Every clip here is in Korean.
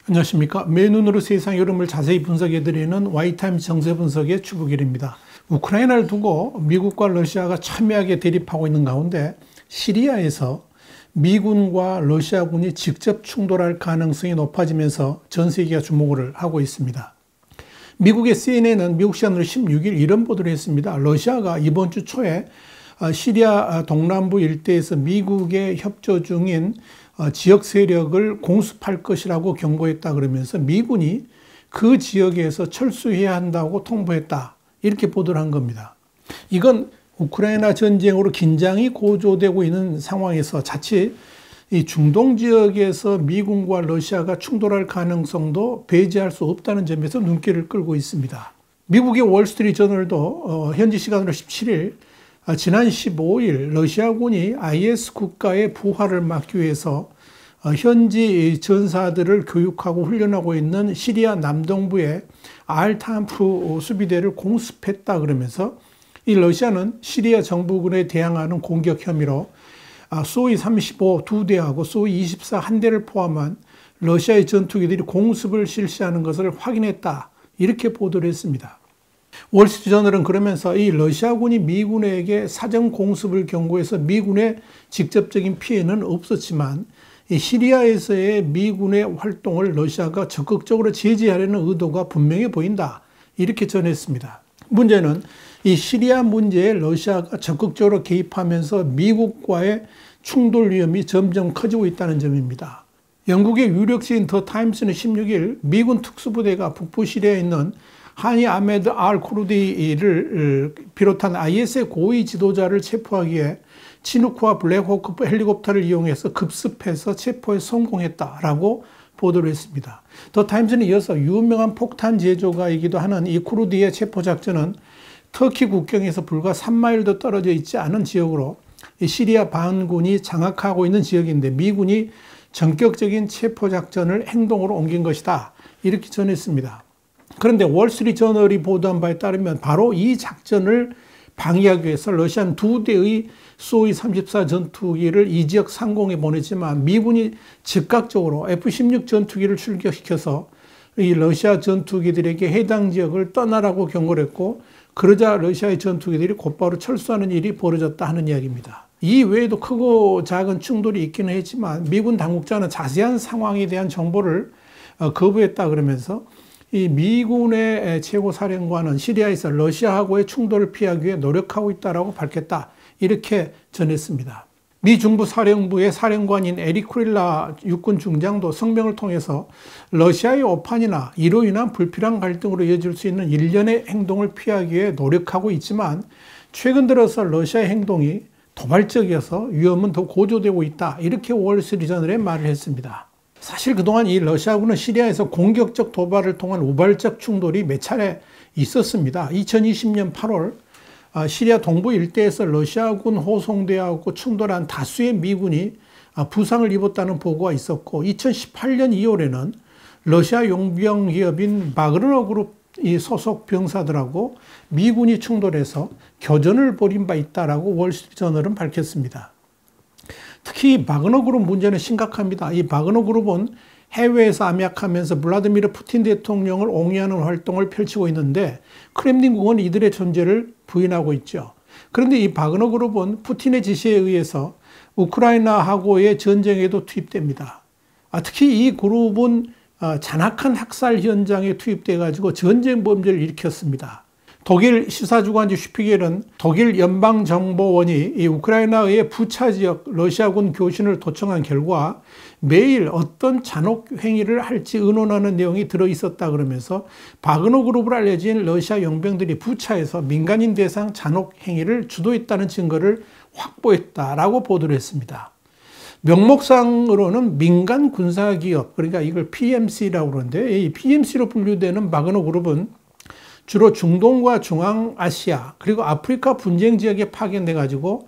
안녕하십니까. 맨눈으로 세상 흐름을 자세히 분석해드리는 와이타임즈 정세 분석의 추부길입니다. 우크라이나를 두고 미국과 러시아가 첨예하게 대립하고 있는 가운데 시리아에서 미군과 러시아군이 직접 충돌할 가능성이 높아지면서 전 세계가 주목을 하고 있습니다. 미국의 CNN은 미국 시간으로 16일 이런 보도를 했습니다. 러시아가 이번 주 초에 시리아 동남부 일대에서 미국의 협조 중인 지역 세력을 공습할 것이라고 경고했다 그러면서 미군이 그 지역에서 철수해야 한다고 통보했다. 이렇게 보도를 한 겁니다. 이건 우크라이나 전쟁으로 긴장이 고조되고 있는 상황에서 자칫 이 중동 지역에서 미군과 러시아가 충돌할 가능성도 배제할 수 없다는 점에서 눈길을 끌고 있습니다. 미국의 월스트리트저널도 현지 시간으로 17일 지난 15일 러시아군이 IS 국가의 부활을 막기 위해서 현지 전사들을 교육하고 훈련하고 있는 시리아 남동부의 알탄프 수비대를 공습했다 그러면서 이 러시아는 시리아 정부군에 대항하는 공격 혐의로 소위 35 2대하고 소위 24 1대를 포함한 러시아의 전투기들이 공습을 실시하는 것을 확인했다. 이렇게 보도를 했습니다. 월스트리트저널은 그러면서 이 러시아군이 미군에게 사전 공습을 경고해서 미군의 직접적인 피해는 없었지만 이 시리아에서의 미군의 활동을 러시아가 적극적으로 제지하려는 의도가 분명해 보인다. 이렇게 전했습니다. 문제는 이 시리아 문제에 러시아가 적극적으로 개입하면서 미국과의 충돌 위험이 점점 커지고 있다는 점입니다. 영국의 유력지인 더 타임스는 16일 미군 특수부대가 북부 시리아에 있는 하니 아메드 알 쿠르디를 비롯한 IS의 고위 지도자를 체포하기 위해 치누크와 블랙호크 헬리콥터를 이용해서 급습해서 체포에 성공했다라고 보도를 했습니다. 더 타임스는 이어서 유명한 폭탄 제조가이기도 하는 이 쿠르디의 체포 작전은 터키 국경에서 불과 3마일도 떨어져 있지 않은 지역으로 시리아 반군이 장악하고 있는 지역인데 미군이 전격적인 체포 작전을 행동으로 옮긴 것이다. 이렇게 전했습니다. 그런데 월스트리트저널이 보도한 바에 따르면 바로 이 작전을 방해하기 위해서 러시아는 2대의 소위 34 전투기를 이 지역 상공에 보냈지만 미군이 즉각적으로 F-16 전투기를 출격시켜서 이 러시아 전투기들에게 해당 지역을 떠나라고 경고를 했고 그러자 러시아의 전투기들이 곧바로 철수하는 일이 벌어졌다 하는 이야기입니다. 이 외에도 크고 작은 충돌이 있기는 했지만 미군 당국자는 자세한 상황에 대한 정보를 거부했다 그러면서 이 미군의 최고사령관은 시리아에서 러시아하고의 충돌을 피하기 위해 노력하고 있다고 밝혔다. 이렇게 전했습니다. 미 중부 사령부의 사령관인 에릭 쿠릴라 육군 중장도 성명을 통해서 러시아의 오판이나 이로 인한 불필요한 갈등으로 이어질 수 있는 일련의 행동을 피하기 위해 노력하고 있지만 최근 들어서 러시아의 행동이 도발적이어서 위험은 더 고조되고 있다. 이렇게 월스트리트저널에 말을 했습니다. 사실 그동안 이 러시아군은 시리아에서 공격적 도발을 통한 우발적 충돌이 몇 차례 있었습니다. 2020년 8월 시리아 동부 일대에서 러시아군 호송대하고 충돌한 다수의 미군이 부상을 입었다는 보고가 있었고 2018년 2월에는 러시아 용병 기업인 바그너 그룹 소속 병사들하고 미군이 충돌해서 교전을 벌인 바 있다라고 월스트리트저널은 밝혔습니다. 특히 바그너 그룹 문제는 심각합니다. 이 바그너 그룹은 해외에서 암약하면서 블라디미르 푸틴 대통령을 옹호하는 활동을 펼치고 있는데 크렘린궁은 이들의 존재를 부인하고 있죠. 그런데 이 바그너 그룹은 푸틴의 지시에 의해서 우크라이나하고의 전쟁에도 투입됩니다. 특히 이 그룹은 잔악한 학살 현장에 투입돼 가지고 전쟁 범죄를 일으켰습니다. 독일 시사주간지 슈피겔은 독일 연방정보원이 이 우크라이나의 부차 지역 러시아군 교신을 도청한 결과 매일 어떤 잔혹 행위를 할지 의논하는 내용이 들어있었다 그러면서 바그너 그룹으로 알려진 러시아 용병들이 부차에서 민간인 대상 잔혹 행위를 주도했다는 증거를 확보했다라고 보도를 했습니다. 명목상으로는 민간 군사기업, 그러니까 이걸 PMC라고 그러는데 이 PMC로 분류되는 바그너 그룹은 주로 중동과 중앙아시아 그리고 아프리카 분쟁 지역에 파견돼 가지고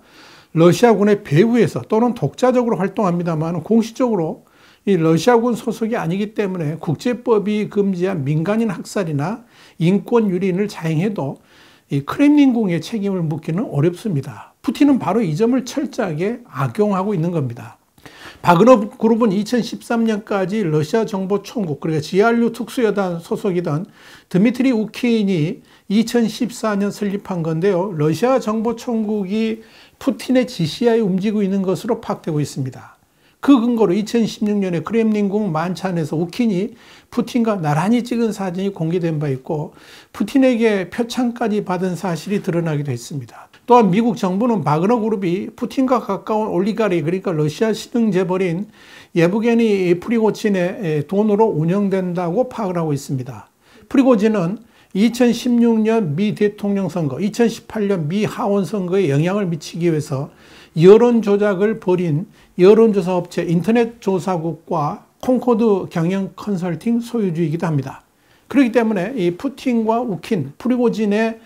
러시아군의 배후에서 또는 독자적으로 활동합니다만 공식적으로 이 러시아군 소속이 아니기 때문에 국제법이 금지한 민간인 학살이나 인권 유린을 자행해도 이 크렘린궁의 책임을 묻기는 어렵습니다. 푸틴은 바로 이 점을 철저하게 악용하고 있는 겁니다. 바그너 그룹은 2013년까지 러시아 정보총국, 그러니까 GRU 특수여단 소속이던 드미트리 우킨이 2014년 설립한 건데요. 러시아 정보총국이 푸틴의 지시하에 움직이고 있는 것으로 파악되고 있습니다. 그 근거로 2016년에 크렘린궁 만찬에서 우킨이 푸틴과 나란히 찍은 사진이 공개된 바 있고 푸틴에게 표창까지 받은 사실이 드러나기도 했습니다. 또한 미국 정부는 바그너 그룹이 푸틴과 가까운 올리가리, 그러니까 러시아 신흥재벌인 예브게니 프리고진의 돈으로 운영된다고 파악을 하고 있습니다. 프리고진은 2016년 미 대통령 선거, 2018년 미 하원 선거에 영향을 미치기 위해서 여론 조작을 벌인 여론조사 업체 인터넷 조사국과 콩코드 경영 컨설팅 소유주이기도 합니다. 그렇기 때문에 이 푸틴과 우킨, 프리고진의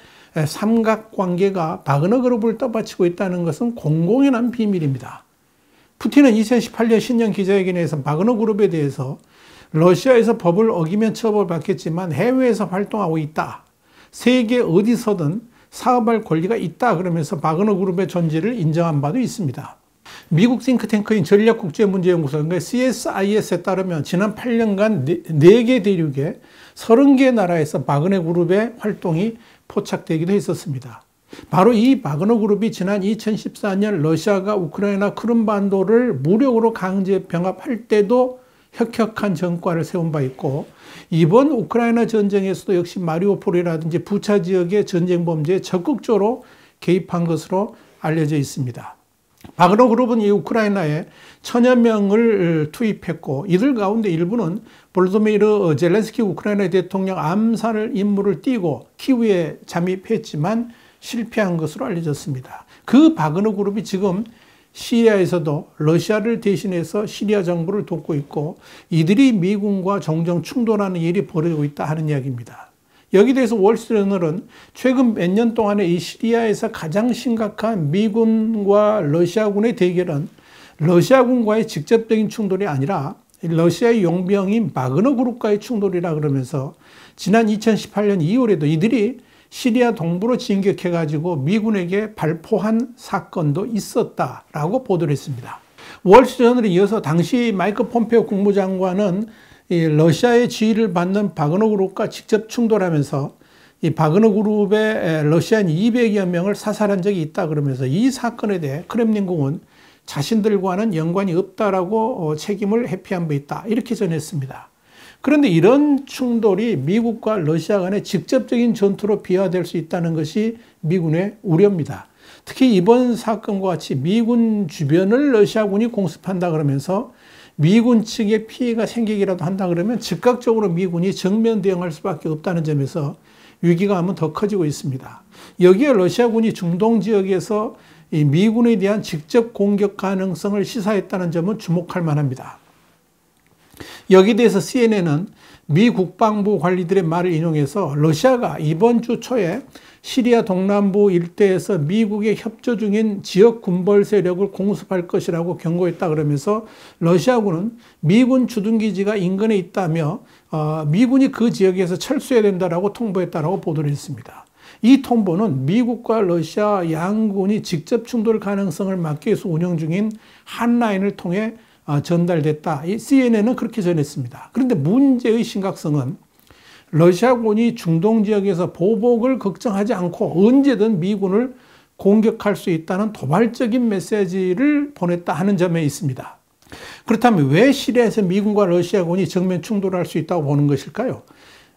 삼각관계가 바그너 그룹을 떠받치고 있다는 것은 공공연한 비밀입니다. 푸틴은 2018년 신년 기자회견에서 바그너 그룹에 대해서 러시아에서 법을 어기면 처벌받겠지만 해외에서 활동하고 있다. 세계 어디서든 사업할 권리가 있다. 그러면서 바그너 그룹의 존재를 인정한 바도 있습니다. 미국 싱크탱크인 전략국제문제연구소, 그러니까 CSIS에 따르면 지난 8년간 4개 대륙에 30개 나라에서 바그너 그룹의 활동이 포착되기도 했었습니다. 바로 이 바그너 그룹이 지난 2014년 러시아가 우크라이나 크림반도를 무력으로 강제 병합할 때도 혁혁한 전과를 세운 바 있고 이번 우크라이나 전쟁에서도 역시 마리우폴이라든지 부차 지역의 전쟁 범죄에 적극적으로 개입한 것으로 알려져 있습니다. 바그너 그룹은 이 우크라이나에 1000여 명을 투입했고 이들 가운데 일부는 볼도미르 젤렌스키 우크라이나 대통령 암살 임무를 띠고 키우에 잠입했지만 실패한 것으로 알려졌습니다. 그 바그너 그룹이 지금 시리아에서도 러시아를 대신해서 시리아 정부를 돕고 있고 이들이 미군과 종종 충돌하는 일이 벌어지고 있다 하는 이야기입니다. 여기 대해서 월스트리트저널은 최근 몇 년 동안에 이 시리아에서 가장 심각한 미군과 러시아군의 대결은 러시아군과의 직접적인 충돌이 아니라 러시아의 용병인 바그너 그룹과의 충돌이라 그러면서 지난 2018년 2월에도 이들이 시리아 동부로 진격해가지고 미군에게 발포한 사건도 있었다라고 보도를 했습니다. 월스트리트저널에 이어서 당시 마이크 폼페오 국무장관은 이 러시아의 지휘를 받는 바그너 그룹과 직접 충돌하면서 이 바그너 그룹의 러시아인 200여 명을 사살한 적이 있다 그러면서 이 사건에 대해 크렘린궁은 자신들과는 연관이 없다라고 책임을 회피한 바 있다 이렇게 전했습니다. 그런데 이런 충돌이 미국과 러시아 간의 직접적인 전투로 비화될 수 있다는 것이 미군의 우려입니다. 특히 이번 사건과 같이 미군 주변을 러시아군이 공습한다 그러면서 미군 측에 피해가 생기기라도 한다 그러면 즉각적으로 미군이 정면 대응할 수밖에 없다는 점에서 위기감은 더 커지고 있습니다. 여기에 러시아군이 중동 지역에서 이 미군에 대한 직접 공격 가능성을 시사했다는 점은 주목할 만합니다. 여기에 대해서 CNN은 미 국방부 관리들의 말을 인용해서 러시아가 이번 주 초에 시리아 동남부 일대에서 미국의 협조 중인 지역 군벌 세력을 공습할 것이라고 경고했다 그러면서 러시아군은 미군 주둔기지가 인근에 있다며 미군이 그 지역에서 철수해야 된다라고 통보했다라고 보도를 했습니다. 이 통보는 미국과 러시아 양군이 직접 충돌 가능성을 막기 위해서 운영 중인 핫라인을 통해 전달됐다. 이 CNN은 그렇게 전했습니다. 그런데 문제의 심각성은 러시아군이 중동 지역에서 보복을 걱정하지 않고 언제든 미군을 공격할 수 있다는 도발적인 메시지를 보냈다 하는 점에 있습니다. 그렇다면 왜 시리아에서 미군과 러시아군이 정면 충돌할 수 있다고 보는 것일까요?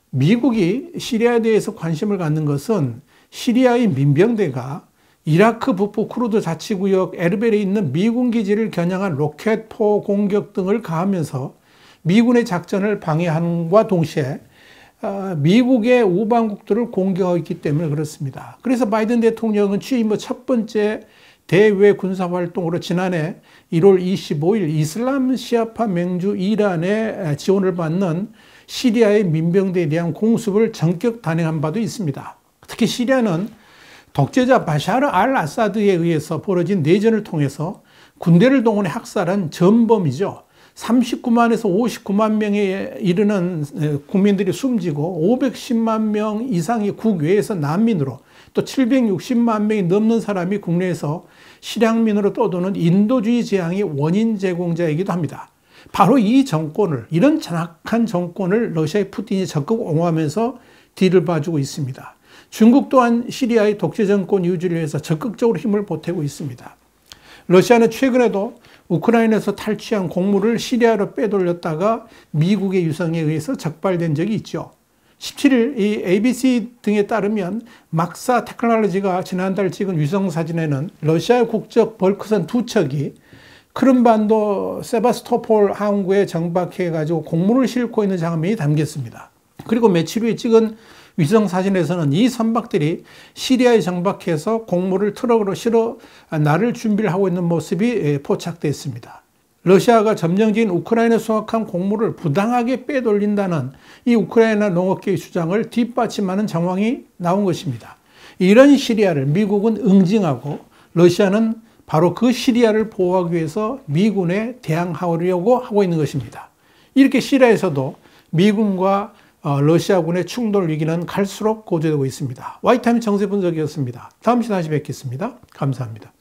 미국이 시리아에 대해서 관심을 갖는 것은 시리아의 민병대가 이라크 북부 쿠르드 자치구역 에르벨에 있는 미군 기지를 겨냥한 로켓포 공격 등을 가하면서 미군의 작전을 방해함과 동시에 미국의 우방국들을 공격하고 있기 때문에 그렇습니다. 그래서 바이든 대통령은 취임 후 첫 번째 대외 군사활동으로 지난해 1월 25일 이슬람 시아파 맹주 이란의 지원을 받는 시리아의 민병대에 대한 공습을 전격 단행한 바도 있습니다. 특히 시리아는 독재자 바샤르 알 아사드에 의해서 벌어진 내전을 통해서 군대를 동원해 학살한 전범이죠. 39만에서 59만 명에 이르는 국민들이 숨지고 510만 명 이상이 국외에서 난민으로 또 760만 명이 넘는 사람이 국내에서 실향민으로 떠도는 인도주의 재앙의 원인 제공자이기도 합니다. 바로 이 정권을, 이런 잔악한 정권을 러시아의 푸틴이 적극 옹호하면서 뒤를 봐주고 있습니다. 중국 또한 시리아의 독재 정권 유지를 위해서 적극적으로 힘을 보태고 있습니다. 러시아는 최근에도 우크라이나에서 탈취한 곡물을 시리아로 빼돌렸다가 미국의 유성에 의해서 적발된 적이 있죠. 17일 이 ABC 등에 따르면 막사 테크놀로지가 지난달 찍은 위성사진에는 러시아 국적 벌크선 2척이 크림반도 세바스토폴 항구에 정박해가지고 곡물을 싣고 있는 장면이 담겼습니다. 그리고 며칠 후에 찍은 위성사진에서는 이 선박들이 시리아에 정박해서 곡물을 트럭으로 실어 나를 준비를 하고 있는 모습이 포착됐습니다. 러시아가 점령지인 우크라이나 수확한 곡물을 부당하게 빼돌린다는 이 우크라이나 농업계의 주장을 뒷받침하는 정황이 나온 것입니다. 이런 시리아를 미국은 응징하고 러시아는 바로 그 시리아를 보호하기 위해서 미군에 대항하려고 하고 있는 것입니다. 이렇게 시리아에서도 미군과 러시아군의 충돌 위기는 갈수록 고조되고 있습니다. 와이타임 정세 분석이었습니다. 다음 시간에 다시 뵙겠습니다. 감사합니다.